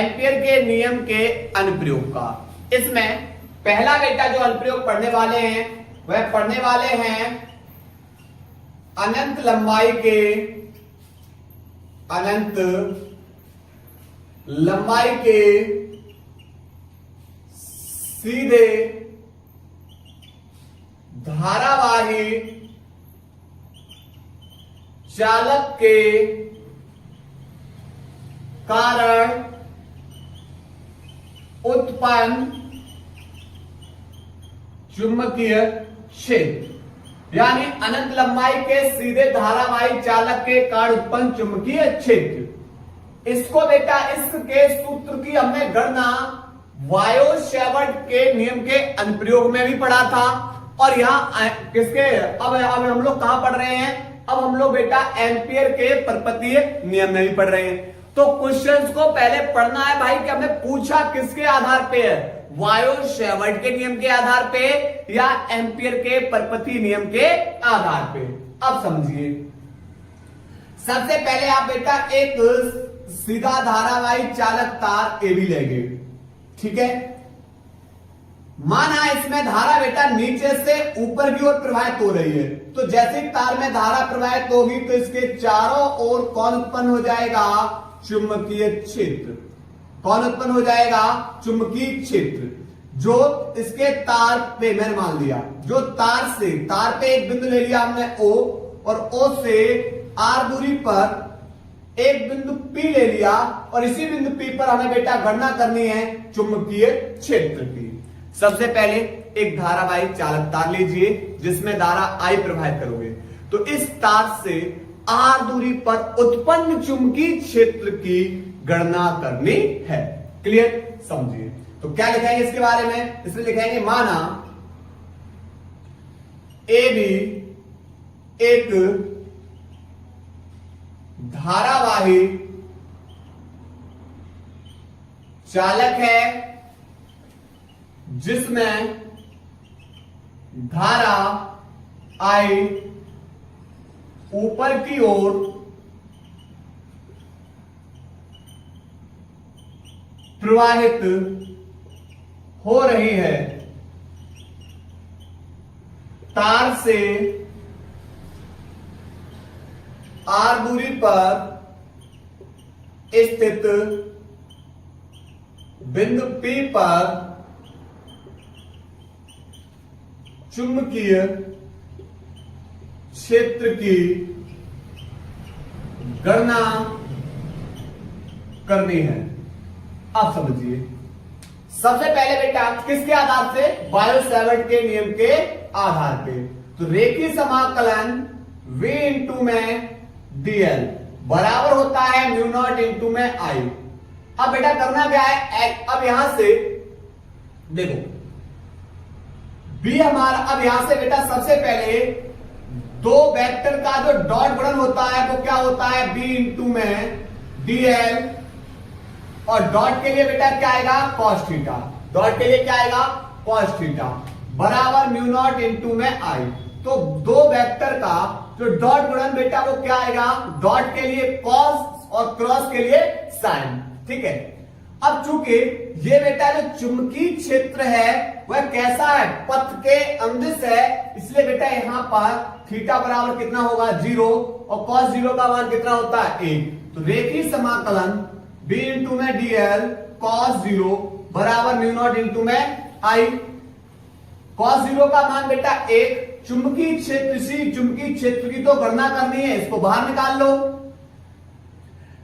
Ampere के नियम के अनुप्रयोग का। इसमें पहला बेटा जो अनुप्रयोग पढ़ने वाले हैं वह पढ़ने वाले हैं अनंत लंबाई के सीधे धारावाही चालक के कारण उत्पन्न चुंबकीय क्षेत्र, यानी अनंत लंबाई के सीधे धारावाही चालक के कारण उत्पन्न चुंबकीय क्षेत्र। इसको बेटा इसके सूत्र की हमने गणना वायो-सैवर्ट के नियम के अनुप्रयोग में भी पढ़ा था, और यहां किसके अब हम लोग कहां पढ़ रहे हैं, अब हम लोग बेटा एम्पियर के परपतीय नियम में भी पढ़ रहे हैं। तो क्वेश्चंस को पहले पढ़ना है भाई कि हमने पूछा किसके आधार पे है, वायो-सैवर्ट के नियम के आधार पे या एम्पियर के परपतीय नियम के आधार पे। अब समझिए, सबसे पहले आप बेटा एक सीधा धारावाही चालक तार AB लेंगे, ठीक है। माना इसमें धारा बेटा नीचे से ऊपर की ओर प्रवाहित हो रही है, तो जैसे तार में धारा प्रवाहित होगी तो इसके चारों ओर कौन उत्पन्न हो जाएगा, चुंबकीय क्षेत्र। कौन उत्पन्न हो जाएगा, चुंबकीय क्षेत्र। जो इसके तार पे मैंने मान लिया, जो तार पे एक बिंदु ले लिया हमने O, और O से R दूरी पर एक बिंदु P ले लिया, और इसी बिंदु P पर हमें बेटा गणना करनी है चुंबकीय क्षेत्र की। सबसे पहले एक धारावाही चालक तार लीजिए जिसमें धारा I प्रवाहित करोगे, तो इस तार से R दूरी पर उत्पन्न चुंबकीय क्षेत्र की गणना करनी है। क्लियर, समझिए। तो क्या लिखेंगे इसके बारे में, इसमें लिखेंगे माना AB एक धारावाही चालक है जिसमें धारा I ऊपर की ओर प्रवाहित हो रही है। तार से R दूरी पर स्थित बिंदु P पर चुंबकीय क्षेत्र की गणना करनी है। आप समझिए, सबसे पहले बेटा किसके आधार से, वायो-सैवर्ट के नियम के आधार पे। तो रेखीय समाकलन V इंटू में dl बराबर होता है म्यू नॉट इंटू में I। अब बेटा करना क्या है, अब यहां से देखो B हमारा, अब यहां से बेटा सबसे पहले दो वेक्टर का जो डॉट गुणन होता है वो क्या होता है, B इंटू में dl, और डॉट के लिए बेटा क्या आएगा, cos थीटा। डॉट के लिए क्या आएगा, cos थीटा बराबर म्यू नॉट इंटू में I। तो दो वेक्टर का जो डॉट गुणन बेटा वो क्या आएगा, डॉट के लिए cos और क्रॉस के लिए sin, ठीक है। अब चूंकि ये बेटा जो चुंबकीय क्षेत्र है वह कैसा है, पथ के अंदिश है, इसलिए बेटा यहां पर थीटा बराबर कितना होगा, 0, और cos 0 का मान कितना होता है, 1। तो रेखीय समाकलन B इंटू में dl cos 0 बराबर म्यू नॉट इंटू में I। cos 0 का मान बेटा 1, चुंबकीय क्षेत्र, इसी चुंबकीय क्षेत्र की तो गणना करनी है, इसको बाहर निकाल लो,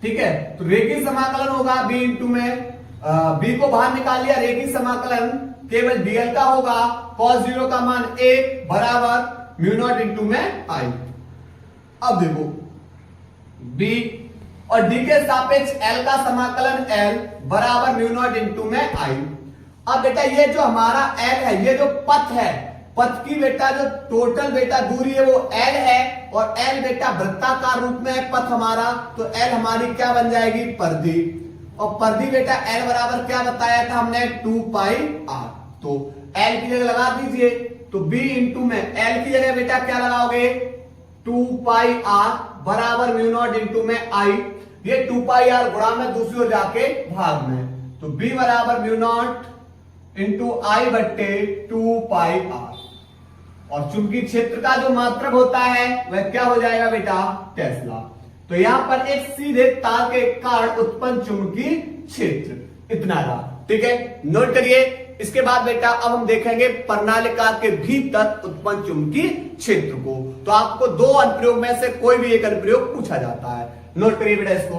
ठीक है। तो रेखीय समाकलन होगा B इंटू में B को बाहर निकाल लिया, रेखीय समाकलन केवल dl का होगा, cos 0 का मान 1 बराबर म्यू नॉट इंटू में I। अब देखो B और D के सापेक्ष L का समाकलन L बराबर म्यू नॉट इंटू में I। अब बेटा ये जो हमारा L है, ये जो पथ है, पथ की बेटा जो टोटल बेटा दूरी है वो L है, और L बेटा वृत्ताकार रूप में है पथ हमारा, तो L हमारी क्या बन जाएगी, परिधि। और परिधि बेटा L बराबर क्या बताया था हमने, 2 पाई r। तो L की जगह लगा दीजिए, तो B इंटू में L की जगह बेटा क्या लगाओगे, 2 पाई r बराबर म्यू नॉट इंटू में I। ये 2 पाई आर गुणा में दूसरी ओर जाके भाग में, तो B बराबर म्यू नॉट इंटू आई बट्टे 2 पाई आर। और चुंबकीय क्षेत्र का जो मात्रक होता है वह क्या हो जाएगा बेटा, टेस्ला। तो यहां पर एक सीधे तार के कारण उत्पन्न चुंबकीय क्षेत्र इतना रहा। ठीक है, नोट करिए। इसके बाद बेटा अब हम देखेंगे प्रणालिका के भीतर उत्पन्न चुंबकीय क्षेत्र को। तो आपको 2 अनुप्रयोग में से कोई भी एक अनुप्रयोग पूछा जाता है। नोट करिए बेटा इसको।